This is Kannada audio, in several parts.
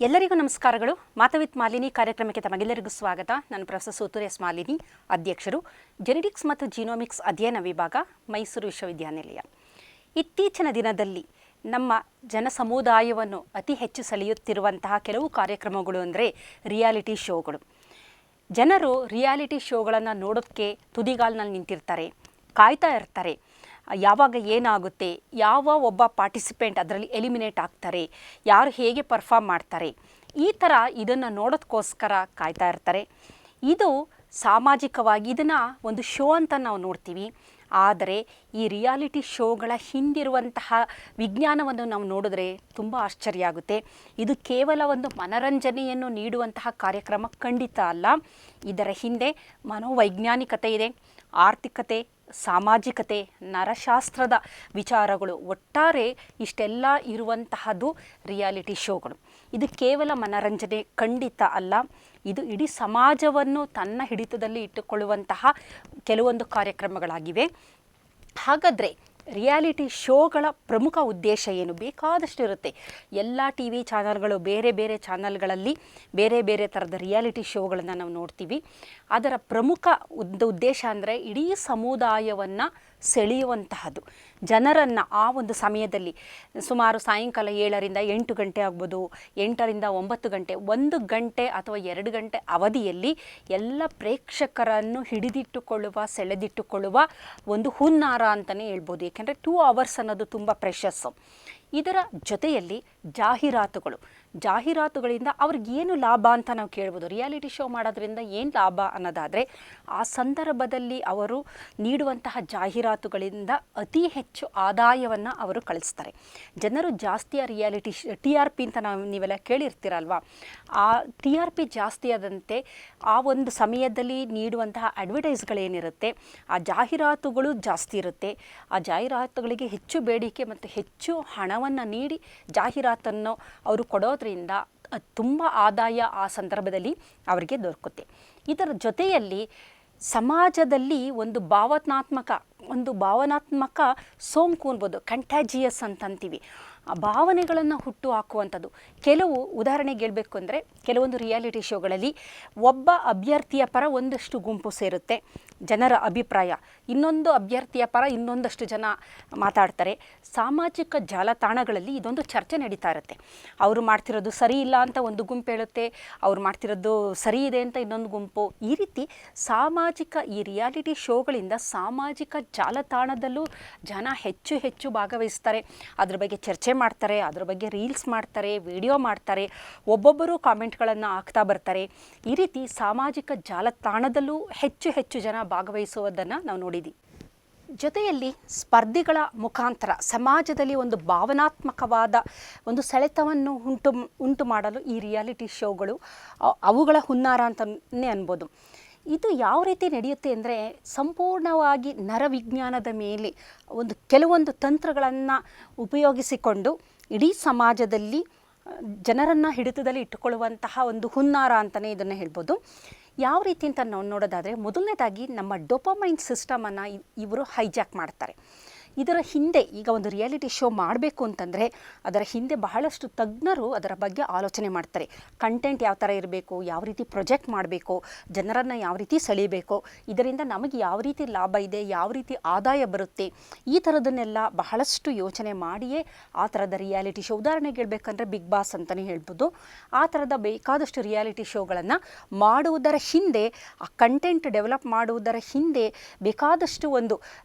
ಎಲ್ಲರಿಗೂ ನಮಸ್ಕಾರಗಳು. ಮಾತವಿತ್ ಮಾಲಿನಿ ಕಾರ್ಯಕ್ರಮಕ್ಕೆ ತಮಗೆಲ್ಲರಿಗೂ ಸ್ವಾಗತ. ನಾನು ಪ್ರೊಫೆಸರ್ ಸೂತೂರ್ ಎಸ್ ಮಾಲಿನಿ, ಅಧ್ಯಕ್ಷರು, ಜೆನೆಟಿಕ್ಸ್ ಮತ್ತು ಜೀನೋಮಿಕ್ಸ್ ಅಧ್ಯಯನ ವಿಭಾಗ, ಮೈಸೂರು ವಿಶ್ವವಿದ್ಯಾನಿಲಯ. ಇತ್ತೀಚಿನ ದಿನದಲ್ಲಿ ನಮ್ಮ ಜನ ಸಮುದಾಯವನ್ನು ಅತಿ ಹೆಚ್ಚು ಸೆಳೆಯುತ್ತಿರುವಂತಹ ಕೆಲವು ಕಾರ್ಯಕ್ರಮಗಳು ಅಂದರೆ ರಿಯಾಲಿಟಿ ಶೋಗಳು. ಜನರು ರಿಯಾಲಿಟಿ ಶೋಗಳನ್ನು ನೋಡೋಕ್ಕೆ ತುದಿಗಾಲಿನಲ್ಲಿ ನಿಂತಿರ್ತಾರೆ, ಕಾಯ್ತಾ ಇರ್ತಾರೆ. ಯಾವಾಗ ಏನಾಗುತ್ತೆ, ಯಾವ ಒಬ್ಬ ಪಾರ್ಟಿಸಿಪೆಂಟ್ ಅದರಲ್ಲಿ ಎಲಿಮಿನೇಟ್ ಆಗ್ತಾರೆ, ಯಾರು ಹೇಗೆ ಪರ್ಫಾರ್ಮ್ ಮಾಡ್ತಾರೆ, ಈ ಥರ ಇದನ್ನು ನೋಡೋದಕ್ಕೋಸ್ಕರ ಕಾಯ್ತಾ ಇರ್ತಾರೆ. ಇದು ಸಾಮಾಜಿಕವಾಗಿ ಇದನ್ನು ಒಂದು ಶೋ ಅಂತ ನಾವು ನೋಡ್ತೀವಿ. ಆದರೆ ಈ ರಿಯಾಲಿಟಿ ಶೋಗಳ ಹಿಂದಿರುವಂತಹ ವಿಜ್ಞಾನವನ್ನು ನಾವು ನೋಡಿದ್ರೆ ತುಂಬ ಆಶ್ಚರ್ಯ ಆಗುತ್ತೆ. ಇದು ಕೇವಲ ಒಂದು ಮನರಂಜನೆಯನ್ನು ನೀಡುವಂತಹ ಕಾರ್ಯಕ್ರಮ ಖಂಡಿತ ಅಲ್ಲ. ಇದರ ಹಿಂದೆ ಮನೋವೈಜ್ಞಾನಿಕತೆ ಇದೆ, ಆರ್ಥಿಕತೆ, ಸಾಮಾಜಿಕತೆ, ನರಶಾಸ್ತ್ರದ ವಿಚಾರಗಳು, ಒಟ್ಟಾರೆ ಇಷ್ಟೆಲ್ಲ ಇರುವಂತಹದ್ದು ರಿಯಾಲಿಟಿ ಶೋಗಳು. ಇದು ಕೇವಲ ಮನರಂಜನೆ ಖಂಡಿತ ಅಲ್ಲ. ಇದು ಇಡೀ ಸಮಾಜವನ್ನು ತನ್ನ ಹಿಡಿತದಲ್ಲಿ ಇಟ್ಟುಕೊಳ್ಳುವಂತಹ ಕೆಲವೊಂದು ಕಾರ್ಯಕ್ರಮಗಳಾಗಿವೆ. ಹಾಗಾದರೆ ರಿಯಾಲಿಟಿ ಶೋಗಳ ಪ್ರಮುಖ ಉದ್ದೇಶ ಏನು? ಬೇಕಾದಷ್ಟು ಇರುತ್ತೆ. ಎಲ್ಲ ಟಿ ವಿ ಚಾನಲ್ಗಳು, ಬೇರೆ ಬೇರೆ ಚಾನಲ್ಗಳಲ್ಲಿ ಬೇರೆ ಬೇರೆ ಥರದ ರಿಯಾಲಿಟಿ ಶೋಗಳನ್ನು ನಾವು ನೋಡ್ತೀವಿ. ಅದರ ಪ್ರಮುಖ ಉದ್ದೇಶ ಅಂದರೆ ಇಡೀ ಸಮುದಾಯವನ್ನು ಸೆಳೆಯುವಂತಹದ್ದು. ಜನರನ್ನು ಆ ಒಂದು ಸಮಯದಲ್ಲಿ ಸುಮಾರು ಸಾಯಂಕಾಲ 7ರಿಂದ 8 ಗಂಟೆ ಆಗ್ಬೋದು, 8ರಿಂದ 9 ಗಂಟೆ, 1 ಗಂಟೆ ಅಥವಾ 2 ಗಂಟೆ ಅವಧಿಯಲ್ಲಿ ಎಲ್ಲ ಪ್ರೇಕ್ಷಕರನ್ನು ಹಿಡಿದಿಟ್ಟುಕೊಳ್ಳುವ, ಸೆಳೆದಿಟ್ಟುಕೊಳ್ಳುವ ಒಂದು ಹುನ್ನಾರ ಅಂತಲೇ ಹೇಳ್ಬೋದು. ಯಾಕೆಂದರೆ 2 ಅವರ್ಸ್ ಅನ್ನೋದು ತುಂಬ ಪ್ರೆಷಸ್ಸು. ಇದರ ಜೊತೆಯಲ್ಲಿ ಜಾಹೀರಾತುಗಳಿಂದ ಅವ್ರಿಗೇನು ಲಾಭ ಅಂತ ನಾವು ಕೇಳ್ಬೋದು. ರಿಯಾಲಿಟಿ ಶೋ ಮಾಡೋದ್ರಿಂದ ಏನು ಲಾಭ ಅನ್ನೋದಾದರೆ, ಆ ಸಂದರ್ಭದಲ್ಲಿ ಅವರು ನೀಡುವಂತಹ ಜಾಹೀರಾತುಗಳಿಂದ ಅತಿ ಹೆಚ್ಚು ಆದಾಯವನ್ನು ಅವರು ಕಳಿಸ್ತಾರೆ. ಜನರು ಜಾಸ್ತಿ ರಿಯಾಲಿಟಿ TRP ಅಂತ ನೀವೆಲ್ಲ ಕೇಳಿರ್ತೀರಲ್ವ. ಆ TRP ಜಾಸ್ತಿ ಆದಂತೆ ಆ ಒಂದು ಸಮಯದಲ್ಲಿ ನೀಡುವಂತಹ ಅಡ್ವರ್ಟೈಸ್ಗಳೇನಿರುತ್ತೆ, ಆ ಜಾಹೀರಾತುಗಳು ಜಾಸ್ತಿ ಇರುತ್ತೆ. ಆ ಜಾಹೀರಾತುಗಳಿಗೆ ಹೆಚ್ಚು ಬೇಡಿಕೆ ಮತ್ತು ಹೆಚ್ಚು ಹಣವನ್ನು ನೀಡಿ ಜಾಹೀರಾತನ್ನು ಅವರು ಕೊಡೋದ್ರಿಂದ ತುಂಬ ಆದಾಯ ಆ ಸಂದರ್ಭದಲ್ಲಿ ಅವರಿಗೆ ದೊರಕುತ್ತೆ. ಇದರ ಜೊತೆಯಲ್ಲಿ ಸಮಾಜದಲ್ಲಿ ಒಂದು ಭಾವನಾತ್ಮಕ ಸೋಂಕು ಅನ್ಬೋದು, ಕಂಟ್ಯಾಜಿಯಸ್ ಅಂತಂತೀವಿ. ಆ ಭಾವನೆಗಳನ್ನು ಹುಟ್ಟು ಹಾಕುವಂಥದ್ದು. ಕೆಲವು ಉದಾಹರಣೆಗೆ ಹೇಳಬೇಕು ಅಂದರೆ, ಕೆಲವೊಂದು ರಿಯಾಲಿಟಿ ಶೋಗಳಲ್ಲಿ ಒಬ್ಬ ಅಭ್ಯರ್ಥಿಯ ಪರ ಒಂದಷ್ಟು ಗುಂಪು ಸೇರುತ್ತೆ, ಜನರ ಅಭಿಪ್ರಾಯ. ಇನ್ನೊಂದು ಅಭ್ಯರ್ಥಿಯ ಪರ ಇನ್ನೊಂದಷ್ಟು ಜನ ಮಾತಾಡ್ತಾರೆ. ಸಾಮಾಜಿಕ ಜಾಲತಾಣಗಳಲ್ಲಿ ಇದೊಂದು ಚರ್ಚೆ ನಡೀತಾ ಇರುತ್ತೆ. ಅವರು ಮಾಡ್ತಿರೋದು ಸರಿ ಇಲ್ಲ ಅಂತ ಒಂದು ಗುಂಪು ಹೇಳುತ್ತೆ, ಅವ್ರು ಮಾಡ್ತಿರೋದು ಸರಿ ಇದೆ ಅಂತ ಇನ್ನೊಂದು ಗುಂಪು. ಈ ರೀತಿ ಈ ರಿಯಾಲಿಟಿ ಶೋಗಳಿಂದ ಸಾಮಾಜಿಕ ಜಾಲತಾಣದಲ್ಲೂ ಜನ ಹೆಚ್ಚು ಭಾಗವಹಿಸ್ತಾರೆ. ಅದ್ರ ಬಗ್ಗೆ ಚರ್ಚೆ ಮಾಡ್ತಾರೆ, ಅದ್ರ ಬಗ್ಗೆ ರೀಲ್ಸ್ ಮಾಡ್ತಾರೆ, ವಿಡಿಯೋ ಮಾಡ್ತಾರೆ, ಒಬ್ಬೊಬ್ಬರು ಕಾಮೆಂಟ್ಗಳನ್ನು ಹಾಕ್ತಾ ಬರ್ತಾರೆ. ಈ ರೀತಿ ಸಾಮಾಜಿಕ ಜಾಲತಾಣದಲ್ಲೂ ಹೆಚ್ಚು ಜನ ಭಾಗವಹಿಸುವುದನ್ನು ನಾವು ನೋಡಿದ್ದೀವಿ. ಜೊತೆಯಲ್ಲಿ ಸ್ಪರ್ಧಿಗಳ ಮುಖಾಂತರ ಸಮಾಜದಲ್ಲಿ ಒಂದು ಭಾವನಾತ್ಮಕವಾದ ಒಂದು ಸೆಳೆತವನ್ನು ಉಂಟು ಮಾಡಲು ಈ ರಿಯಾಲಿಟಿ ಶೋಗಳು ಅವುಗಳ ಹುನ್ನಾರ ಅಂತಲೇ ಅನ್ಬೋದು. ಇದು ಯಾವ ರೀತಿ ನಡೆಯುತ್ತೆ ಅಂದರೆ, ಸಂಪೂರ್ಣವಾಗಿ ನರವಿಜ್ಞಾನದ ಮೇಲೆ ಕೆಲವೊಂದು ತಂತ್ರಗಳನ್ನು ಉಪಯೋಗಿಸಿಕೊಂಡು ಇಡೀ ಸಮಾಜದಲ್ಲಿ ಜನರನ್ನು ಹಿಡಿತದಲ್ಲಿ ಇಟ್ಟುಕೊಳ್ಳುವಂತಹ ಒಂದು ಹುನ್ನಾರ ಅಂತಲೇ ಇದನ್ನು ಹೇಳ್ಬೋದು. ಯಾವ ರೀತಿ ಅಂತ ನಾವು ನೋಡೋದಾದರೆ, ಮೊದಲನೇದಾಗಿ ನಮ್ಮ ಡೋಪಮೈನ್ ಸಿಸ್ಟಮನ್ನು ಇವರು ಹೈಜಾಕ್ ಮಾಡ್ತಾರೆ. ಇದರ ಹಿಂದೆ ಈಗ ಒಂದು ರಿಯಾಲಿಟಿ ಶೋ ಮಾಡಬೇಕು ಅಂತಂದರೆ ಅದರ ಹಿಂದೆ ಬಹಳಷ್ಟು ತಜ್ಞರು ಅದರ ಬಗ್ಗೆ ಆಲೋಚನೆ ಮಾಡ್ತಾರೆ. ಕಂಟೆಂಟ್ ಯಾವ ಥರ ಇರಬೇಕು, ಯಾವ ರೀತಿ ಪ್ರೊಜೆಕ್ಟ್ ಮಾಡಬೇಕು, ಜನರನ್ನು ಯಾವ ರೀತಿ ಸೆಳೀಬೇಕು, ಇದರಿಂದ ನಮಗೆ ಯಾವ ರೀತಿ ಲಾಭ ಇದೆ, ಯಾವ ರೀತಿ ಆದಾಯ ಬರುತ್ತೆ, ಈ ಥರದನ್ನೆಲ್ಲ ಬಹಳಷ್ಟು ಯೋಚನೆ ಮಾಡಿಯೇ ಆ ಥರದ ರಿಯಾಲಿಟಿ ಶೋ. ಉದಾಹರಣೆಗೆ ಹೇಳ್ಬೇಕಂದ್ರೆ ಬಿಗ್ ಬಾಸ್ ಅಂತಲೇ ಹೇಳ್ಬೋದು. ಆ ಥರದ ಬೇಕಾದಷ್ಟು ರಿಯಾಲಿಟಿ ಶೋಗಳನ್ನು ಮಾಡುವುದರ ಹಿಂದೆ, ಆ ಕಂಟೆಂಟ್ ಡೆವಲಪ್ ಮಾಡುವುದರ ಹಿಂದೆ ಬೇಕಾದಷ್ಟು ಒಂದು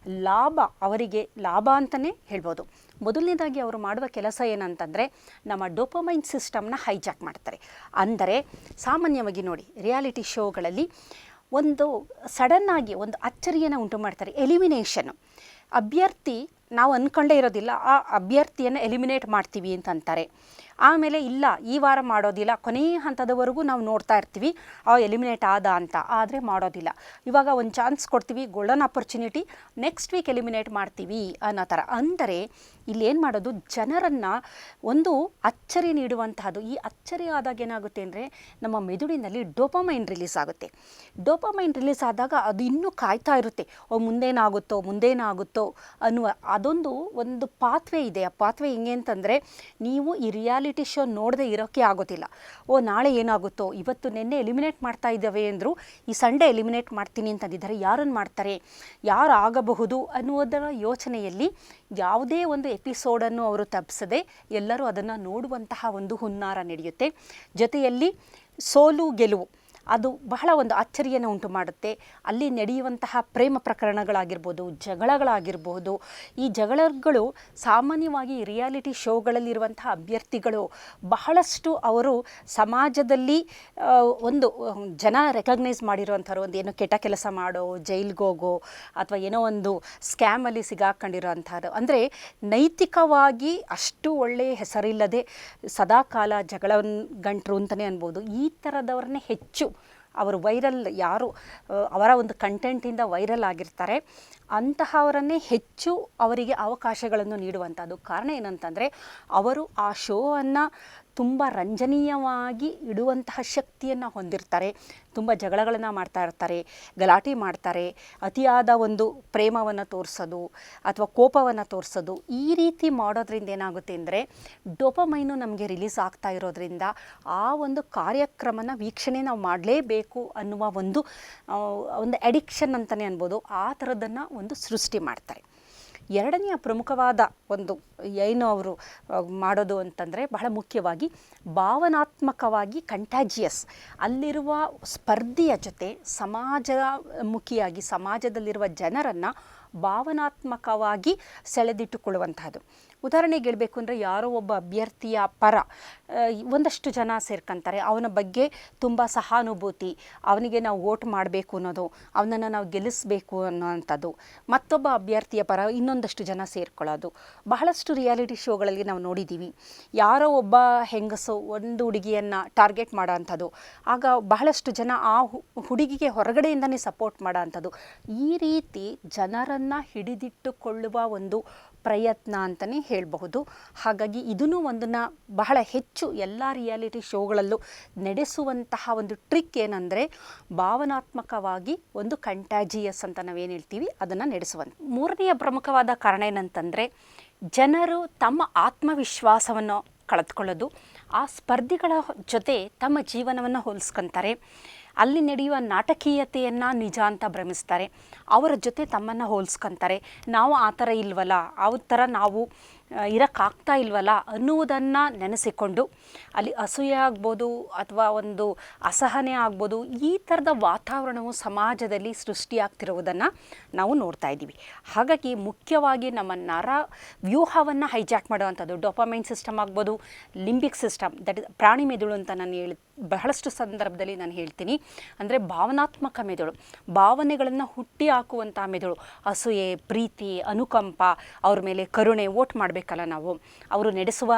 ಲಾಭ ಅಂತಲೇ ಹೇಳ್ಬೋದು. ಮೊದಲನೇದಾಗಿ ಅವರು ಮಾಡುವ ಕೆಲಸ ಏನಂತಂದರೆ, ನಮ್ಮ ಡೋಪಮೈನ್ ಸಿಸ್ಟಮ್ನ ಹೈಜಾಕ್ ಮಾಡ್ತಾರೆ. ಅಂದರೆ ಸಾಮಾನ್ಯವಾಗಿ ನೋಡಿ, ರಿಯಾಲಿಟಿ ಶೋಗಳಲ್ಲಿ ಒಂದು ಸಡನ್ನಾಗಿ ಒಂದು ಅಚ್ಚರಿಯನ್ನು ಉಂಟು ಮಾಡ್ತಾರೆ. ಎಲಿಮಿನೇಷನ್ನು. ಅಭ್ಯರ್ಥಿ ನಾವು ಅಂದ್ಕೊಂಡೇ ಇರೋದಿಲ್ಲ, ಆ ಅಭ್ಯರ್ಥಿಯನ್ನು ಎಲಿಮಿನೇಟ್ ಮಾಡ್ತೀವಿ ಅಂತಂತಾರೆ. ಆಮೇಲೆ ಇಲ್ಲ, ಈ ವಾರ ಮಾಡೋದಿಲ್ಲ, ಕೊನೆಯ ಹಂತದವರೆಗೂ ನಾವು ನೋಡ್ತಾ ಇರ್ತೀವಿ ಎಲಿಮಿನೇಟ್ ಆದ ಅಂತ, ಆದರೆ ಮಾಡೋದಿಲ್ಲ. ಇವಾಗ ಒಂದು ಚಾನ್ಸ್ ಕೊಡ್ತೀವಿ, golden opportunity, next week eliminate ಮಾಡ್ತೀವಿ ಅನ್ನೋ ಥರ. ಅಂದರೆ ಇಲ್ಲೇನು ಮಾಡೋದು, ಜನರನ್ನು ಒಂದು ಅಚ್ಚರಿ ನೀಡುವಂತಹದ್ದು. ಈ ಅಚ್ಚರಿ ಆದಾಗ ಏನಾಗುತ್ತೆ ಅಂದರೆ, ನಮ್ಮ ಮೆದುಳಿನಲ್ಲಿ ಡೋಪಮೈನ್ ರಿಲೀಸ್ ಆಗುತ್ತೆ. ಡೋಪಮೈನ್ ರಿಲೀಸ್ ಆದಾಗ ಅದು ಇನ್ನೂ ಕಾಯ್ತಾ ಇರುತ್ತೆ, ಮುಂದೇನಾಗುತ್ತೋ ಅನ್ನುವ ಒಂದು ಪಾತ್ವೆ ಇದೆ. ಆ ಪಾತ್ವೆ ಹೆಂಗೆ ಅಂತಂದರೆ, ನೀವು ಈ ರಿಯಾಲಿಟಿ ರಿಯಾಲಿಟಿ ಶೋ ನೋಡದೆ ಇರೋಕ್ಕೆ ಆಗೋದಿಲ್ಲ. ಓ ನಾಳೆ ಏನಾಗುತ್ತೋ, ಇವತ್ತು ನಿನ್ನೆ ಎಲಿಮಿನೇಟ್ ಮಾಡ್ತಾ ಇದ್ದಾವೆ ಅಂದರು, ಈ ಸಂಡೇ ಎಲಿಮಿನೇಟ್ ಮಾಡ್ತೀನಿ ಅಂತಂದಿದ್ದಾರೆ, ಯಾರನ್ನು ಮಾಡ್ತಾರೆ, ಯಾರು ಆಗಬಹುದು ಅನ್ನುವುದರ ಯೋಚನೆಯಲ್ಲಿ ಯಾವುದೇ ಒಂದು ಎಪಿಸೋಡನ್ನು ಅವರು ತಪ್ಪಿಸದೆ ಎಲ್ಲರೂ ಅದನ್ನು ನೋಡುವಂತಹ ಒಂದು ಹುನ್ನಾರ ನಡೆಯುತ್ತೆ. ಜೊತೆಯಲ್ಲಿ ಸೋಲು ಗೆಲುವು ಅದು ಬಹಳ ಒಂದು ಅಚ್ಚರಿಯನ್ನು ಉಂಟು ಮಾಡುತ್ತೆ. ಅಲ್ಲಿ ನಡೆಯುವಂತಹ ಪ್ರೇಮ ಪ್ರಕರಣಗಳಾಗಿರ್ಬೋದು, ಜಗಳಗಳಾಗಿರ್ಬೋದು. ಈ ಜಗಳಗಳು ಸಾಮಾನ್ಯವಾಗಿ ರಿಯಾಲಿಟಿ ಶೋಗಳಲ್ಲಿರುವಂತಹ ಅಭ್ಯರ್ಥಿಗಳು ಬಹಳಷ್ಟು ಅವರು ಸಮಾಜದಲ್ಲಿ ಒಂದು ಜನ ರೆಕಗ್ನೈಸ್ ಮಾಡಿರುವಂಥವ್ರು, ಒಂದು ಏನೋ ಕೆಟ್ಟ ಕೆಲಸ ಮಾಡೋ, ಜೈಲಿಗೆ ಹೋಗೋ ಅಥವಾ ಏನೋ ಒಂದು ಸ್ಕ್ಯಾಮಲ್ಲಿ ಸಿಗಾಕೊಂಡಿರೋಂಥದ್ದು, ಅಂದರೆ ನೈತಿಕವಾಗಿ ಅಷ್ಟು ಒಳ್ಳೆಯ ಹೆಸರಿಲ್ಲದೆ ಸದಾಕಾಲ ಜಗಳ ಗಂಟರು ಅಂತಲೇ ಅನ್ಬೋದು. ಈ ಥರದವ್ರನ್ನೇ ಹೆಚ್ಚು ಅವರು ವೈರಲ್, ಯಾರು ಅವರ ಒಂದು ಕಂಟೆಂಟಿಂದ ವೈರಲ್ ಆಗಿರ್ತಾರೆ ಅಂತಹವರನ್ನೇ ಹೆಚ್ಚು ಅವರಿಗೆ ಅವಕಾಶಗಳನ್ನು ನೀಡುವಂಥದ್ದು. ಕಾರಣ ಏನಂತಂದರೆ ಅವರು ಆ ಶೋವನ್ನು ತುಂಬ ರಂಜನೀಯವಾಗಿ ಇಡುವಂತಹ ಶಕ್ತಿಯನ್ನು ಹೊಂದಿರ್ತಾರೆ. ತುಂಬ ಜಗಳಗಳನ್ನು ಮಾಡ್ತಾ ಇರ್ತಾರೆ, ಗಲಾಟೆ ಮಾಡ್ತಾರೆ, ಅತಿಯಾದ ಒಂದು ಪ್ರೇಮವನ್ನು ತೋರಿಸೋದು ಅಥವಾ ಕೋಪವನ್ನು ತೋರಿಸೋದು. ಈ ರೀತಿ ಮಾಡೋದ್ರಿಂದ ಏನಾಗುತ್ತೆ ಅಂದರೆ ಡೋಪಮೈನು ನಮಗೆ ರಿಲೀಸ್ ಆಗ್ತಾ ಇರೋದ್ರಿಂದ ಆ ಒಂದು ಕಾರ್ಯಕ್ರಮನ ವೀಕ್ಷಣೆ ನಾವು ಮಾಡಲೇಬೇಕು ಅನ್ನುವ ಒಂದು ಅಡಿಕ್ಷನ್ ಅಂತಲೇ ಅನ್ಬೋದು. ಆ ಥರದನ್ನು ಒಂದು ಸೃಷ್ಟಿ ಮಾಡ್ತಾರೆ. ಎರಡನೆಯ ಪ್ರಮುಖವಾದ ಒಂದು ಏನು ಅವರು ಮಾಡೋದು ಅಂತಂದರೆ ಬಹಳ ಮುಖ್ಯವಾಗಿ ಭಾವನಾತ್ಮಕವಾಗಿ ಕಂಟ್ಯಾಜಿಯಸ್, ಅಲ್ಲಿರುವ ಸ್ಪರ್ಧೆಯ ಜೊತೆ ಸಮಾಜಮುಖಿಯಾಗಿ ಸಮಾಜದಲ್ಲಿರುವ ಜನರನ್ನು ಭಾವನಾತ್ಮಕವಾಗಿ ಸೆಳೆದಿಟ್ಟುಕೊಳ್ಳುವಂತಹದ್ದು. ಉದಾಹರಣೆಗೆ ಹೇಳಬೇಕು ಅಂದರೆ ಯಾರೋ ಒಬ್ಬ ಅಭ್ಯರ್ಥಿಯ ಪರ ಒಂದಷ್ಟು ಜನ ಸೇರ್ಕೊಂತಾರೆ, ಅವನ ಬಗ್ಗೆ ತುಂಬ ಸಹಾನುಭೂತಿ, ಅವನಿಗೆ ನಾವು ವೋಟ್ ಮಾಡಬೇಕು ಅನ್ನೋದು, ಅವನನ್ನು ನಾವು ಗೆಲ್ಲಿಸಬೇಕು ಅನ್ನೋವಂಥದ್ದು. ಮತ್ತೊಬ್ಬ ಅಭ್ಯರ್ಥಿಯ ಪರ ಇನ್ನೊಂದಷ್ಟು ಜನ ಸೇರ್ಕೊಳ್ಳೋದು ಬಹಳಷ್ಟು ರಿಯಾಲಿಟಿ ಶೋಗಳಲ್ಲಿ ನಾವು ನೋಡಿದ್ದೀವಿ. ಯಾರೋ ಒಬ್ಬ ಹೆಂಗಸು ಒಂದು ಹುಡುಗಿಯನ್ನು ಟಾರ್ಗೆಟ್ ಮಾಡೋ ಅಂಥದ್ದು, ಆಗ ಬಹಳಷ್ಟು ಜನ ಆ ಹುಡುಗಿಗೆ ಹೊರಗಡೆಯಿಂದನೇ ಸಪೋರ್ಟ್ ಮಾಡೋ ಅಂಥದ್ದು. ಈ ರೀತಿ ಜನರನ್ನು ಹಿಡಿದಿಟ್ಟುಕೊಳ್ಳುವ ಒಂದು ಪ್ರಯತ್ನ ಅಂತಲೇ ಹೇಳಬಹುದು. ಹಾಗಾಗಿ ಇದೂ ಒಂದನ್ನು ಬಹಳ ಹೆಚ್ಚು ಎಲ್ಲ ರಿಯಾಲಿಟಿ ಶೋಗಳಲ್ಲೂ ನಡೆಸುವಂತಹ ಒಂದು ಟ್ರಿಕ್ ಏನಂದರೆ ಭಾವನಾತ್ಮಕವಾಗಿ ಒಂದು ಕಂಟ್ಯಾಜಿಯಸ್ ಅಂತ ನಾವೇನು ಹೇಳ್ತೀವಿ ಅದನ್ನು ನಡೆಸುವಂಥ. ಮೂರನೆಯ ಪ್ರಮುಖವಾದ ಕಾರಣ ಏನಂತಂದರೆ ಜನರು ತಮ್ಮ ಆತ್ಮವಿಶ್ವಾಸವನ್ನು ಕಳೆದುಕೊಳ್ಳೋದು. ಆ ಸ್ಪರ್ಧಿಗಳ ಜೊತೆ ತಮ್ಮ ಜೀವನವನ್ನು ಹೋಲಿಸ್ಕೊತಾರೆ. ಅಲ್ಲಿ ನಡೆಯುವ ನಾಟಕೀಯತೆಯನ್ನು ನಿಜ ಅಂತ ಭ್ರಮಿಸ್ತಾರೆ. ಅವರ ಜೊತೆ ತಮ್ಮನ್ನು ಹೋಲಿಸ್ಕೊತಾರೆ. ನಾವು ಆ ಥರ ಇಲ್ವಲ್ಲ, ಅವ್ರ ಥರ ನಾವು ಇರೋಕ್ಕಾಗ್ತಾ ಇಲ್ವಲ್ಲ ಅನ್ನುವುದನ್ನು ನೆನೆಸಿಕೊಂಡು ಅಲ್ಲಿ ಅಸೂಯೆ ಆಗ್ಬೋದು ಅಥವಾ ಒಂದು ಅಸಹನೆ ಆಗ್ಬೋದು, ಈ ಥರದ ವಾತಾವರಣವು ಸಮಾಜದಲ್ಲಿ ಸೃಷ್ಟಿಯಾಗ್ತಿರುವುದನ್ನು ನಾವು ನೋಡ್ತಾ ಇದ್ದೀವಿ. ಹಾಗಾಗಿ ಮುಖ್ಯವಾಗಿ ನಮ್ಮ ನರ ವ್ಯೂಹವನ್ನು ಹೈಜಾಕ್ ಮಾಡುವಂಥದ್ದು ಡೋಪಮೈನ್ ಸಿಸ್ಟಮ್ ಆಗ್ಬೋದು, ಲಿಂಬಿಕ್ ಸಿಸ್ಟಮ್, ದಟ್ ಇಸ್ ಪ್ರಾಣಿ ಮೆದುಳು ಅಂತ ನಾನು ಬಹಳಷ್ಟು ಸಂದರ್ಭದಲ್ಲಿ ನಾನು ಹೇಳ್ತೀನಿ. ಅಂದರೆ ಭಾವನಾತ್ಮಕ ಮೆದುಳು, ಭಾವನೆಗಳನ್ನು ಹುಟ್ಟಿ ಹಾಕುವಂಥ ಮೆದುಳು, ಅಸೂಯೆ, ಪ್ರೀತಿ, ಅನುಕಂಪ, ಅವ್ರ ಮೇಲೆ ಕರುಣೆ, ವೋಟ್ ಮಾಡಬೇಕಲ್ಲ ನಾವು, ಅವರು ನಡೆಸುವ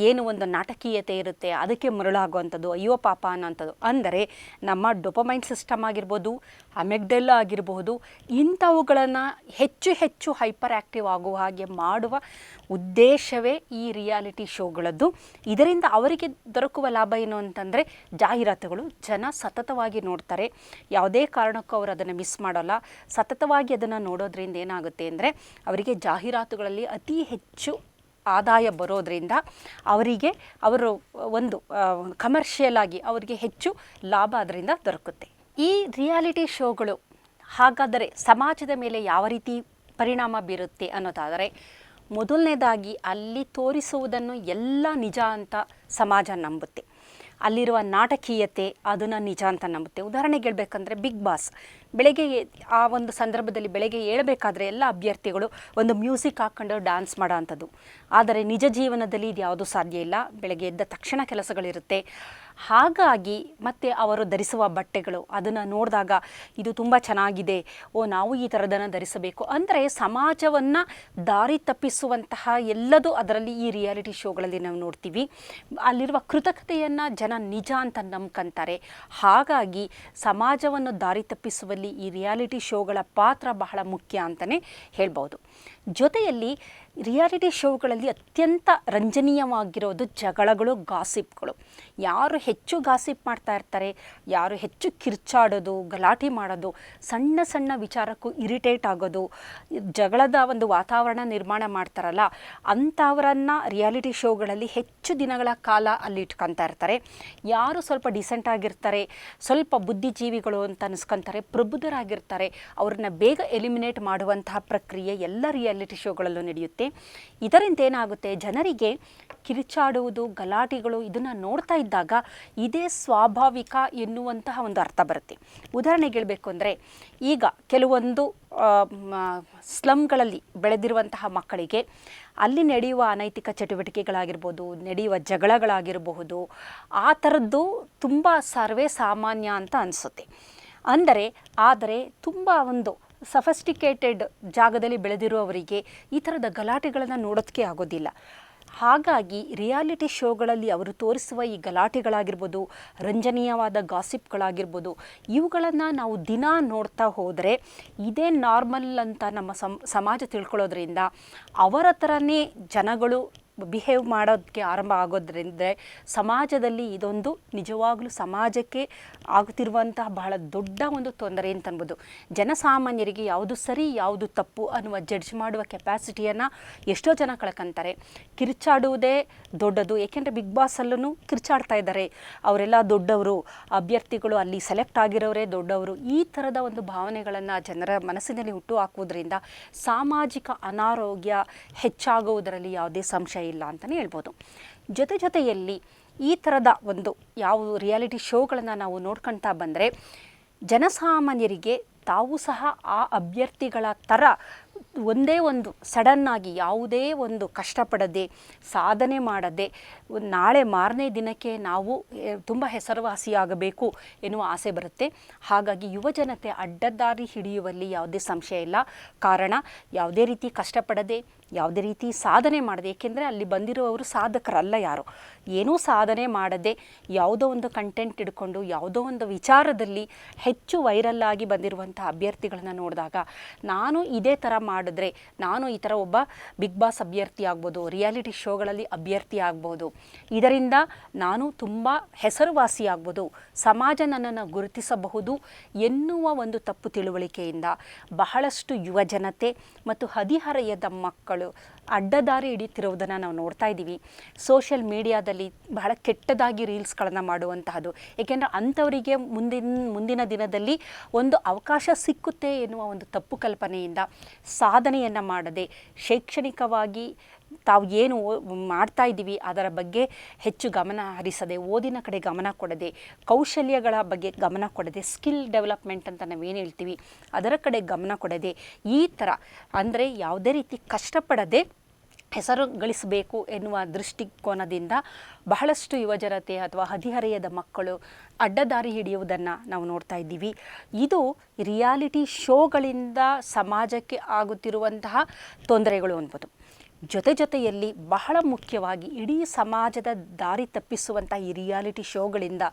ಏನು ಒಂದು ನಾಟಕೀಯತೆ ಇರುತ್ತೆ ಅದಕ್ಕೆ ಮರಳಾಗುವಂಥದ್ದು, ಅಯ್ಯೋ ಪಾಪ ಅನ್ನೋಂಥದ್ದು. ಅಂದರೆ ನಮ್ಮ ಡೋಪಮೈನ್ ಸಿಸ್ಟಮ್ ಆಗಿರ್ಬೋದು, ಅಮೆಗ್ಡೆಲ್ಲಾ ಆಗಿರಬಹುದು, ಇಂಥವುಗಳನ್ನು ಹೆಚ್ಚು ಹೆಚ್ಚು ಹೈಪರ್ ಆ್ಯಕ್ಟಿವ್ ಆಗುವ ಹಾಗೆ ಮಾಡುವ ಉದ್ದೇಶವೇ ಈ ರಿಯಾಲಿಟಿ ಶೋಗಳದ್ದು. ಇದರಿಂದ ಅವರಿಗೆ ದೊರಕುವ ಲಾಭ ಏನು ಅಂತಂದರೆ ಜಾಹೀರಾತುಗಳು. ಜನ ಸತತವಾಗಿ ನೋಡ್ತಾರೆ, ಯಾವುದೇ ಕಾರಣಕ್ಕೂ ಅವರು ಅದನ್ನು ಮಿಸ್ ಮಾಡೋಲ್ಲ. ಸತತವಾಗಿ ಅದನ್ನು ನೋಡೋದ್ರಿಂದ ಏನಾಗುತ್ತೆ ಅಂದರೆ ಅವರಿಗೆ ಜಾಹೀರಾತುಗಳಲ್ಲಿ ಅತಿ ಹೆಚ್ಚು ಆದಾಯ ಬರೋದರಿಂದ ಅವರು ಒಂದು ಕಮರ್ಷಿಯಲ್ ಆಗಿ ಅವರಿಗೆ ಹೆಚ್ಚು ಲಾಭ ಅದರಿಂದ ದೊರಕುತ್ತೆ. ಈ ರಿಯಾಲಿಟಿ ಶೋಗಳು ಹಾಗಾದರೆ ಸಮಾಜದ ಮೇಲೆ ಯಾವ ರೀತಿ ಪರಿಣಾಮ ಬೀರುತ್ತೆ ಅನ್ನೋದಾದರೆ, ಮೊದಲನೇದಾಗಿ ಅಲ್ಲಿ ತೋರಿಸುವುದನ್ನು ಎಲ್ಲ ನಿಜ ಅಂತ ಸಮಾಜ ನಂಬುತ್ತೆ. ಅಲ್ಲಿರುವ ನಾಟಕೀಯತೆ ಅದನ್ನು ನಿಜ ಅಂತ ನಂಬುತ್ತೆ. ಉದಾಹರಣೆಗೆ ಹೇಳಬೇಕಂದ್ರೆ ಬಿಗ್ ಬಾಸ್, ಬೆಳಗ್ಗೆ ಆ ಒಂದು ಸಂದರ್ಭದಲ್ಲಿ ಬೆಳಗ್ಗೆ ಏಳಬೇಕಾದ್ರೆ ಎಲ್ಲ ಅಭ್ಯರ್ಥಿಗಳು ಒಂದು ಮ್ಯೂಸಿಕ್ ಹಾಕ್ಕೊಂಡು ಡ್ಯಾನ್ಸ್ ಮಾಡೋ ಅಂಥದ್ದು. ಆದರೆ ನಿಜ ಜೀವನದಲ್ಲಿ ಇದು ಯಾವುದೂ ಸಾಧ್ಯ ಇಲ್ಲ. ಬೆಳಗ್ಗೆ ಎದ್ದ ತಕ್ಷಣ ಕೆಲಸಗಳಿರುತ್ತೆ. ಹಾಗಾಗಿ ಮತ್ತು ಅವರು ಧರಿಸುವ ಬಟ್ಟೆಗಳು ಅದನ್ನು ನೋಡಿದಾಗ ಇದು ತುಂಬ ಚೆನ್ನಾಗಿದೆ, ನಾವು ಈ ಥರದನ್ನು ಧರಿಸಬೇಕು ಅಂದರೆ ಸಮಾಜವನ್ನು ದಾರಿ ತಪ್ಪಿಸುವಂತಹ ಎಲ್ಲದೂ ಅದರಲ್ಲಿ ಈ ರಿಯಾಲಿಟಿ ಶೋಗಳಲ್ಲಿ ನಾವು ನೋಡ್ತೀವಿ. ಅಲ್ಲಿರುವ ಕೃತಕತೆಯನ್ನು ಜನ ನಿಜ ಅಂತ ನಂಬ್ಕೊಂತಾರೆ. ಹಾಗಾಗಿ ಸಮಾಜವನ್ನು ದಾರಿ ತಪ್ಪಿಸುವಲ್ಲಿ ಈ ರಿಯಾಲಿಟಿ ಶೋಗಳ ಪಾತ್ರ ಬಹಳ ಮುಖ್ಯ ಅಂತಲೇ ಹೇಳ್ಬೋದು. ಜೊತೆಯಲ್ಲಿ ರಿಯಾಲಿಟಿ ಶೋಗಳಲ್ಲಿ ಅತ್ಯಂತ ರಂಜನೀಯವಾಗಿರೋದು ಜಗಳಗಳು, ಗಾಸಿಪ್ಗಳು. ಯಾರು ಹೆಚ್ಚು ಗಾಸಿಪ್ ಮಾಡ್ತಾ ಇರ್ತಾರೆ, ಯಾರು ಹೆಚ್ಚು ಕಿರ್ಚಾಡೋದು, ಗಲಾಟೆ ಮಾಡೋದು, ಸಣ್ಣ ಸಣ್ಣ ವಿಚಾರಕ್ಕೂ ಇರಿಟೇಟ್ ಆಗೋದು, ಜಗಳದ ಒಂದು ವಾತಾವರಣ ನಿರ್ಮಾಣ ಮಾಡ್ತಾರಲ್ಲ ಅಂಥವರನ್ನು ರಿಯಾಲಿಟಿ ಶೋಗಳಲ್ಲಿ ಹೆಚ್ಚು ದಿನಗಳ ಕಾಲ ಅಲ್ಲಿ ಇಟ್ಕೊತಾ ಇರ್ತಾರೆ. ಯಾರು ಸ್ವಲ್ಪ ಡಿಸೆಂಟ್ ಆಗಿರ್ತಾರೆ, ಸ್ವಲ್ಪ ಬುದ್ಧಿಜೀವಿಗಳು ಅಂತ ಅನಿಸ್ಕೊತಾರೆ, ಪ್ರಬುದ್ಧರಾಗಿರ್ತಾರೆ, ಅವ್ರನ್ನ ಬೇಗ ಎಲಿಮಿನೇಟ್ ಮಾಡುವಂತಹ ಪ್ರಕ್ರಿಯೆ ಎಲ್ಲ ರಿಯಾಲಿಟಿ ಶೋಗಳಲ್ಲೂ ನಡೆಯುತ್ತೆ. ಇದರಿಂದ ಏನಾಗುತ್ತೆ, ಜನರಿಗೆ ಕಿರುಚಾಡುವುದು, ಗಲಾಟೆಗಳು ಇದನ್ನು ನೋಡ್ತಾ ಇದ್ದಾಗ ಇದೇ ಸ್ವಾಭಾವಿಕ ಎನ್ನುವಂತಹ ಒಂದು ಅರ್ಥ ಬರುತ್ತೆ. ಉದಾಹರಣೆಗೆ ಹೇಳಬೇಕು ಅಂದರೆ, ಈಗ ಕೆಲವೊಂದು ಸ್ಲಮ್ಗಳಲ್ಲಿ ಬೆಳೆದಿರುವಂತಹ ಮಕ್ಕಳಿಗೆ ಅಲ್ಲಿ ನಡೆಯುವ ಅನೈತಿಕ ಚಟುವಟಿಕೆಗಳಾಗಿರ್ಬೋದು, ನಡೆಯುವ ಜಗಳಗಳಾಗಿರಬಹುದು, ಆ ಥರದ್ದು ತುಂಬ ಸರ್ವೇ ಸಾಮಾನ್ಯ ಅಂತ ಅನಿಸುತ್ತೆ. ಆದರೆ ತುಂಬ ಒಂದು ಸಫಿಸ್ಟಿಕೇಟೆಡ್ ಜಾಗದಲ್ಲಿ ಬೆಳೆದಿರುವವರಿಗೆ ಈ ಥರದ ಗಲಾಟೆಗಳನ್ನು ನೋಡೋದಕ್ಕೆ ಆಗೋದಿಲ್ಲ. ಹಾಗಾಗಿ ರಿಯಾಲಿಟಿ ಶೋಗಳಲ್ಲಿ ಅವರು ತೋರಿಸುವ ಈ ಗಲಾಟೆಗಳಾಗಿರ್ಬೋದು, ರಂಜನೀಯವಾದ ಗಾಸಿಪ್ಗಳಾಗಿರ್ಬೋದು, ಇವುಗಳನ್ನು ನಾವು ದಿನ ನೋಡ್ತಾ ಹೋದರೆ ಇದೇ ನಾರ್ಮಲ್ ಅಂತ ನಮ್ಮ ಸಮಾಜ ತಿಳ್ಕೊಳ್ಳೋದ್ರಿಂದ ಅವರ ಥರನೇ ಜನಗಳು ಬಿಹೇವ್ ಮಾಡೋದಕ್ಕೆ ಆರಂಭ ಆಗೋದ್ರಿಂದ ಸಮಾಜದಲ್ಲಿ ಇದೊಂದು ನಿಜವಾಗಲೂ ಸಮಾಜಕ್ಕೆ ಆಗುತ್ತಿರುವಂತಹ ಬಹಳ ದೊಡ್ಡ ಒಂದು ತೊಂದರೆ ಅಂತ ಅನ್ಬೋದು. ಜನಸಾಮಾನ್ಯರಿಗೆ ಯಾವುದು ಸರಿ ಯಾವುದು ತಪ್ಪು ಅನ್ನುವ ಜಡ್ಜ್ ಮಾಡುವ ಕೆಪಾಸಿಟಿಯನ್ನು ಎಷ್ಟೋ ಜನ ಕಳ್ಕೊಂತಾರೆ. ಕಿರ್ಚಾಡುವುದೇ ದೊಡ್ಡದು, ಏಕೆಂದರೆ ಬಿಗ್ ಬಾಸಲ್ಲೂ ಕಿರ್ಚಾಡ್ತಾ ಇದ್ದಾರೆ, ಅವರೆಲ್ಲ ದೊಡ್ಡವರು, ಅಭ್ಯರ್ಥಿಗಳು ಅಲ್ಲಿ ಸೆಲೆಕ್ಟ್ ಆಗಿರೋರೇ ದೊಡ್ಡವರು, ಈ ಥರದ ಒಂದು ಭಾವನೆಗಳನ್ನು ಜನರ ಮನಸ್ಸಿನಲ್ಲಿ ಹುಟ್ಟು ಹಾಕುವುದರಿಂದ ಸಾಮಾಜಿಕ ಅನಾರೋಗ್ಯ ಹೆಚ್ಚಾಗುವುದರಲ್ಲಿ ಯಾವುದೇ ಸಂಶಯ ಇಲ್ಲ ಅಂತಲೇ ಹೇಳ್ಬೋದು. ಜೊತೆಯಲ್ಲಿ ಈ ಥರದ ಒಂದು ಯಾವ ರಿಯಾಲಿಟಿ ಶೋಗಳನ್ನು ನಾವು ನೋಡ್ಕೊಳ್ತಾ ಬಂದರೆ ಜನಸಾಮಾನ್ಯರಿಗೆ ತಾವು ಸಹ ಆ ಅಭ್ಯರ್ಥಿಗಳ ಥರ ಒಂದೇ ಒಂದು ಸಡನ್ನಾಗಿ ಯಾವುದೇ ಒಂದು ಕಷ್ಟಪಡದೆ ಸಾಧನೆ ಮಾಡದೆ ನಾಳೆ ಮಾರನೇ ದಿನಕ್ಕೆ ನಾವು ತುಂಬ ಹೆಸರುವಾಸಿಯಾಗಬೇಕು ಎನ್ನುವ ಆಸೆ ಬರುತ್ತೆ. ಹಾಗಾಗಿ ಯುವಜನತೆ ಅಡ್ಡದಾರಿ ಹಿಡಿಯುವಲ್ಲಿ ಯಾವುದೇ ಸಂಶಯ ಇಲ್ಲ. ಕಾರಣ ಯಾವುದೇ ರೀತಿ ಕಷ್ಟಪಡದೆ, ಯಾವುದೇ ರೀತಿ ಸಾಧನೆ ಮಾಡದೆ, ಏಕೆಂದರೆ ಅಲ್ಲಿ ಬಂದಿರುವವರು ಸಾಧಕರಲ್ಲ, ಯಾರು ಏನೂ ಸಾಧನೆ ಮಾಡದೆ ಯಾವುದೋ ಒಂದು ಕಂಟೆಂಟ್ ಹಿಡ್ಕೊಂಡು ಯಾವುದೋ ಒಂದು ವಿಚಾರದಲ್ಲಿ ಹೆಚ್ಚು ವೈರಲ್ಲಾಗಿ ಬಂದಿರುವಂಥ ಅಭ್ಯರ್ಥಿಗಳನ್ನು ನೋಡಿದಾಗ ನಾನು ಇದೇ ಥರ ಮಾಡಿದ್ರೆ ನಾನು ಈ ಥರ ಒಬ್ಬ ಬಿಗ್ ಬಾಸ್ ಅಭ್ಯರ್ಥಿ ಆಗ್ಬೋದು, ರಿಯಾಲಿಟಿ ಶೋಗಳಲ್ಲಿ ಅಭ್ಯರ್ಥಿ ಆಗ್ಬೋದು, ಇದರಿಂದ ನಾನು ತುಂಬ ಹೆಸರುವಾಸಿ ಆಗ್ಬೋದು, ಸಮಾಜ ನನ್ನನ್ನು ಗುರುತಿಸಬಹುದು ಎನ್ನುವ ಒಂದು ತಪ್ಪು ತಿಳುವಳಿಕೆಯಿಂದ ಬಹಳಷ್ಟು ಯುವಜನತೆ ಮತ್ತು ಹದಿಹರೆಯದ ಮಕ್ಕಳು ಅಡ್ಡದಾರಿ ಹಿಡಿತಿರುವುದನ್ನು ನಾವು ನೋಡ್ತಾ ಇದ್ದೀವಿ. ಸೋಷಿಯಲ್ ಮೀಡಿಯಾದಲ್ಲಿ ಬಹಳ ಕೆಟ್ಟದಾಗಿ ರೀಲ್ಸ್ಗಳನ್ನು ಮಾಡುವಂತಹದ್ದು, ಏಕೆಂದರೆ ಅಂಥವರಿಗೆ ಮುಂದಿನ ದಿನದಲ್ಲಿ ಒಂದು ಅವಕಾಶ ಸಿಕ್ಕುತ್ತೆ ಎನ್ನುವ ಒಂದು ತಪ್ಪು ಕಲ್ಪನೆಯಿಂದ ಸಾಧನೆಯನ್ನು ಮಾಡದೆ, ಶೈಕ್ಷಣಿಕವಾಗಿ ತಾವು ಏನು ಮಾಡ್ತಾ ಇದ್ದೀವಿ ಅದರ ಬಗ್ಗೆ ಹೆಚ್ಚು ಗಮನ ಹರಿಸದೆ, ಓದಿನ ಕಡೆ ಗಮನ ಕೊಡದೆ, ಕೌಶಲ್ಯಗಳ ಬಗ್ಗೆ ಗಮನ ಕೊಡದೆ, ಸ್ಕಿಲ್ ಡೆವಲಪ್ಮೆಂಟ್ ಅಂತ ನಾವೇನು ಹೇಳ್ತೀವಿ ಅದರ ಕಡೆ ಗಮನ ಕೊಡದೆ, ಈ ಥರ ಅಂದರೆ ಯಾವುದೇ ರೀತಿ ಕಷ್ಟಪಡದೆ ಹೆಸರು ಗಳಿಸಬೇಕು ಎನ್ನುವ ದೃಷ್ಟಿಕೋನದಿಂದ ಬಹಳಷ್ಟು ಯುವಜನತೆ ಅಥವಾ ಹದಿಹರೆಯದ ಮಕ್ಕಳು ಅಡ್ಡದಾರಿ ಹಿಡಿಯುವುದನ್ನು ನಾವು ನೋಡ್ತಾ ಇದ್ದೀವಿ. ಇದು ರಿಯಾಲಿಟಿ ಶೋಗಳಿಂದ ಸಮಾಜಕ್ಕೆ ಆಗುತ್ತಿರುವಂತಹ ತೊಂದರೆಗಳು ಅನ್ಬೋದು. ಜೊತೆಯಲ್ಲಿ ಬಹಳ ಮುಖ್ಯವಾಗಿ ಇಡೀ ಸಮಾಜದ ದಾರಿ ತಪ್ಪಿಸುವಂಥ ಈ ರಿಯಾಲಿಟಿ ಶೋಗಳಿಂದ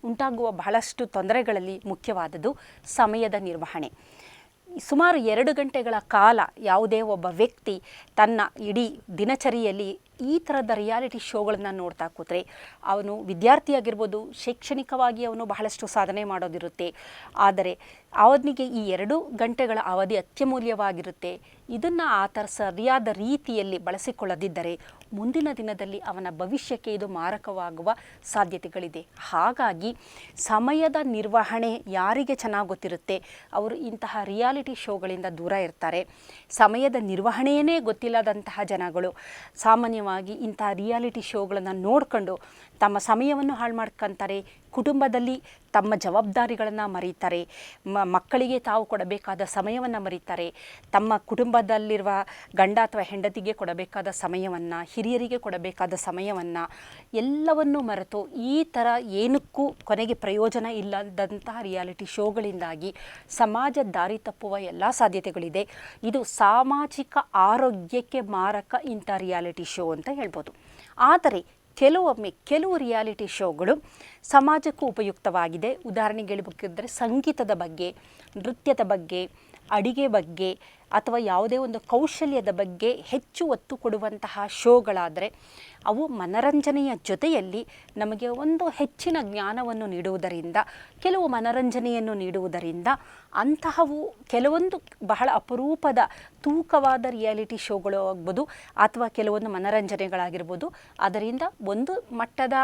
ಉಂಟಾಗುವ ಬಹಳಷ್ಟು ತೊಂದರೆಗಳಲ್ಲಿ ಮುಖ್ಯವಾದದ್ದು ಸಮಯದ ನಿರ್ವಹಣೆ. ಸುಮಾರು 2 ಗಂಟೆಗಳ ಕಾಲ ಯಾವುದೇ ಒಬ್ಬ ವ್ಯಕ್ತಿ ತನ್ನ ಇಡೀ ದಿನಚರಿಯಲ್ಲಿ ಈ ಥರದ ರಿಯಾಲಿಟಿ ಶೋಗಳನ್ನು ನೋಡ್ತಾ ಕೂತ್ರೆ ಅವನು ವಿದ್ಯಾರ್ಥಿಯಾಗಿರ್ಬೋದು, ಶೈಕ್ಷಣಿಕವಾಗಿ ಅವನು ಬಹಳಷ್ಟು ಸಾಧನೆ ಮಾಡೋದಿರುತ್ತೆ. ಆದರೆ ಅವನಿಗೆ ಈ 2 ಗಂಟೆಗಳ ಅವಧಿ ಅತ್ಯಮೂಲ್ಯವಾಗಿರುತ್ತೆ. ಇದನ್ನು ಆತ ಸರಿಯಾದ ರೀತಿಯಲ್ಲಿ ಬಳಸಿಕೊಳ್ಳದಿದ್ದರೆ ಮುಂದಿನ ದಿನದಲ್ಲಿ ಅವನ ಭವಿಷ್ಯಕ್ಕೆ ಇದು ಮಾರಕವಾಗುವ ಸಾಧ್ಯತೆಗಳಿದೆ. ಹಾಗಾಗಿ ಸಮಯದ ನಿರ್ವಹಣೆ ಯಾರಿಗೆ ಚೆನ್ನಾಗಿ ಗೊತ್ತಿರುತ್ತೆ ಅವರು ಇಂತಹ ರಿಯಾಲಿಟಿ ಶೋಗಳಿಂದ ದೂರ ಇರ್ತಾರೆ. ಸಮಯದ ನಿರ್ವಹಣೆಯೇ ಗೊತ್ತಿಲ್ಲದಂತಹ ಜನಗಳು ಸಾಮಾನ್ಯವಾಗಿ ಇಂತಹ ರಿಯಾಲಿಟಿ ಶೋಗಳನ್ನು ನೋಡಿಕೊಂಡು ತಮ್ಮ ಸಮಯವನ್ನು ಹಾಳು ಮಾಡ್ಕೊತಾರೆ, ಕುಟುಂಬದಲ್ಲಿ ತಮ್ಮ ಜವಾಬ್ದಾರಿಗಳನ್ನು ಮರೀತಾರೆ, ಮಕ್ಕಳಿಗೆ ತಾವು ಕೊಡಬೇಕಾದ ಸಮಯವನ್ನು ಮರೀತಾರೆ, ತಮ್ಮ ಕುಟುಂಬದಲ್ಲಿರುವ ಗಂಡ ಅಥವಾ ಹೆಂಡತಿಗೆ ಕೊಡಬೇಕಾದ ಸಮಯವನ್ನು, ಹಿರಿಯರಿಗೆ ಕೊಡಬೇಕಾದ ಸಮಯವನ್ನು ಎಲ್ಲವನ್ನೂ ಮರೆತು ಈ ಥರ ಏನಕ್ಕೂ ಕೊನೆಗೆ ಪ್ರಯೋಜನ ಇಲ್ಲದಂತಹ ರಿಯಾಲಿಟಿ ಶೋಗಳಿಂದಾಗಿ ಸಮಾಜ ದಾರಿ ತಪ್ಪುವ ಎಲ್ಲ ಸಾಧ್ಯತೆಗಳಿದೆ. ಇದು ಸಾಮಾಜಿಕ ಆರೋಗ್ಯಕ್ಕೆ ಮಾರಕ ಇಂಥ ರಿಯಾಲಿಟಿ ಶೋ ಅಂತ ಹೇಳ್ಬೋದು. ಆದರೆ ಕೆಲವು ರಿಯಾಲಿಟಿ ಶೋಗಳು ಸಮಾಜಕ್ಕೂ ಉಪಯುಕ್ತವಾಗಿದೆ. ಉದಾಹರಣೆಗೆ ಹೇಳಬೇಕಿದ್ದರೆ ಸಂಗೀತದ ಬಗ್ಗೆ, ನೃತ್ಯದ ಬಗ್ಗೆ, ಅಡಿಗೆ ಬಗ್ಗೆ ಅಥವಾ ಯಾವುದೇ ಒಂದು ಕೌಶಲ್ಯದ ಬಗ್ಗೆ ಹೆಚ್ಚು ಒತ್ತು ಕೊಡುವಂತಹ ಶೋಗಳಾದರೆ ಅವು ಮನರಂಜನೆಯ ಜೊತೆಯಲ್ಲಿ ನಮಗೆ ಒಂದು ಹೆಚ್ಚಿನ ಜ್ಞಾನವನ್ನು ನೀಡುವುದರಿಂದ, ಕೆಲವು ಮನರಂಜನೆಯನ್ನು ನೀಡುವುದರಿಂದ ಅಂತಹವು ಕೆಲವೊಂದು ಬಹಳ ಅಪರೂಪದ ತೂಕವಾದ ರಿಯಾಲಿಟಿ ಶೋಗಳು ಆಗ್ಬೋದು ಅಥವಾ ಕೆಲವೊಂದು ಮನರಂಜನೆಗಳಾಗಿರ್ಬೋದು, ಅದರಿಂದ ಒಂದು ಮಟ್ಟದ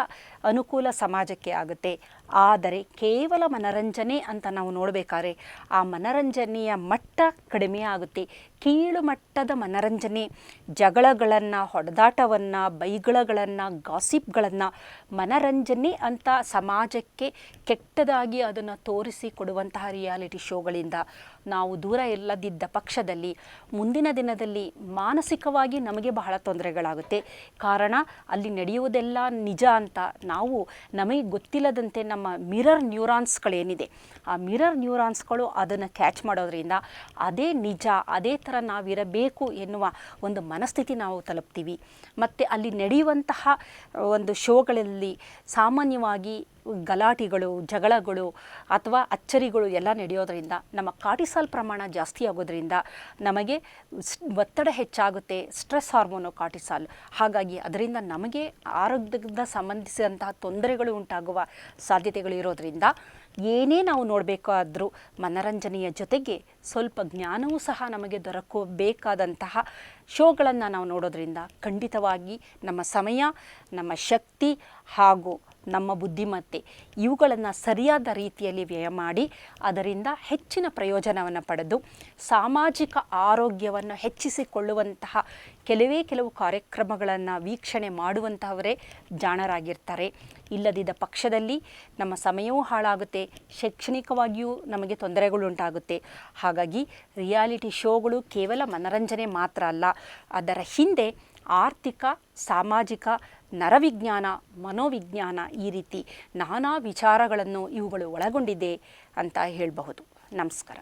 ಅನುಕೂಲ ಸಮಾಜಕ್ಕೆ ಆಗುತ್ತೆ. ಆದರೆ ಕೇವಲ ಮನರಂಜನೆ ಅಂತ ನಾವು ನೋಡಬೇಕಾದ್ರೆ ಆ ಮನರಂಜನೆಯ ಮಟ್ಟ ಕಡಿಮೆ ಆಗುತ್ತೆ. ಕೀಳು ಮಟ್ಟದ ಮನರಂಜನೆ, ಜಗಳಗಳನ್ನು, ಹೊಡೆದಾಟವನ್ನು, ಬೈಗಳಗಳನ್ನು, ಗಾಸಿಪ್ಗಳನ್ನು ಮನರಂಜನೆ ಅಂತ ಸಮಾಜಕ್ಕೆ ಕೆಟ್ಟದಾಗಿ ಅದನ್ನು ತೋರಿಸಿ ಕೊಡುವಂತಹ ರಿಯಾಲಿಟಿ ಶೋಗಳಿಂದ ನಾವು ದೂರ ಇಲ್ಲದಿದ್ದ ಪಕ್ಷದಲ್ಲಿ ಮುಂದಿನ ದಿನದಲ್ಲಿ ಮಾನಸಿಕವಾಗಿ ನಮಗೆ ಬಹಳ ತೊಂದರೆಗಳಾಗುತ್ತೆ. ಕಾರಣ ಅಲ್ಲಿ ನಡೆಯುವುದೆಲ್ಲ ನಿಜ ಅಂತ ನಾವು ನಮಗೆ ಗೊತ್ತಿಲ್ಲದಂತೆ ನಮ್ಮ ಮಿರರ್ ನ್ಯೂರಾನ್ಸ್ಗಳೇನಿದೆ ಆ ಮಿರರ್ ನ್ಯೂರಾನ್ಸ್ಗಳು ಅದನ್ನು ಕ್ಯಾಚ್ ಮಾಡೋದ್ರಿಂದ ಅದೇ ನಿಜ, ಅದೇ ಥರ ನಾವಿರಬೇಕು ಎನ್ನುವ ಒಂದು ಮನಸ್ಥಿತಿ ನಾವು ತಲುಪ್ತೀವಿ. ಮತ್ತು ಅಲ್ಲಿ ನಡೆಯುವಂತಹ ಒಂದು ಶೋಗಳಲ್ಲಿ ಸಾಮಾನ್ಯವಾಗಿ ಗಲಾಟೆಗಳು, ಜಗಳಗಳು ಅಥವಾ ಅಚ್ಚರಿಗಳು ಎಲ್ಲ ನಡೆಯೋದರಿಂದ ನಮ್ಮ ಕಾರ್ಟಿಸಾಲ್ ಪ್ರಮಾಣ ಜಾಸ್ತಿ ಆಗೋದ್ರಿಂದ ನಮಗೆ ಒತ್ತಡ ಹೆಚ್ಚಾಗುತ್ತೆ. Stress hormone cortisol. ಹಾಗಾಗಿ ಅದರಿಂದ ನಮಗೆ ಆರೋಗ್ಯದ ಸಂಬಂಧಿಸಿದಂತಹ ತೊಂದರೆಗಳು ಉಂಟಾಗುವ ಸಾಧ್ಯತೆಗಳು ಇರೋದರಿಂದ ಏನೇ ನಾವು ನೋಡಬೇಕಾದ್ರೂ ಮನರಂಜನೆಯ ಜೊತೆಗೆ ಸ್ವಲ್ಪ ಜ್ಞಾನವೂ ಸಹ ನಮಗೆ ದೊರಕಬೇಕಾದಂತಹ ಶೋಗಳನ್ನು ನಾವು ನೋಡೋದ್ರಿಂದ ಖಂಡಿತವಾಗಿ ನಮ್ಮ ಸಮಯ, ನಮ್ಮ ಶಕ್ತಿ ಹಾಗೂ ನಮ್ಮ ಬುದ್ಧಿಮತ್ತೆ ಇವುಗಳನ್ನು ಸರಿಯಾದ ರೀತಿಯಲ್ಲಿ ವ್ಯಯ ಮಾಡಿ ಅದರಿಂದ ಹೆಚ್ಚಿನ ಪ್ರಯೋಜನವನ್ನು ಪಡೆದು ಸಾಮಾಜಿಕ ಆರೋಗ್ಯವನ್ನು ಹೆಚ್ಚಿಸಿಕೊಳ್ಳುವಂತಹ ಕೆಲವು ಕಾರ್ಯಕ್ರಮಗಳನ್ನು ವೀಕ್ಷಣೆ ಮಾಡುವಂತಹವರೇ ಜಾಣರಾಗಿರ್ತಾರೆ. ಇಲ್ಲದಿದ್ದ ಪಕ್ಷದಲ್ಲಿ ನಮ್ಮ ಸಮಯವೂ ಹಾಳಾಗುತ್ತೆ, ಶೈಕ್ಷಣಿಕವಾಗಿಯೂ ನಮಗೆ ತೊಂದರೆಗಳುಂಟಾಗುತ್ತೆ. ಹಾಗಾಗಿ ರಿಯಾಲಿಟಿ ಶೋಗಳು ಕೇವಲ ಮನರಂಜನೆ ಮಾತ್ರ ಅಲ್ಲ, ಅದರ ಹಿಂದೆ ಆರ್ಥಿಕ, ಸಾಮಾಜಿಕ, ನರವಿಜ್ಞಾನ, ಮನೋವಿಜ್ಞಾನ ಈ ರೀತಿ ನಾನಾ ವಿಚಾರಗಳನ್ನು ಇವುಗಳು ಒಳಗೊಂಡಿದೆ ಅಂತ ಹೇಳಬಹುದು. ನಮಸ್ಕಾರ.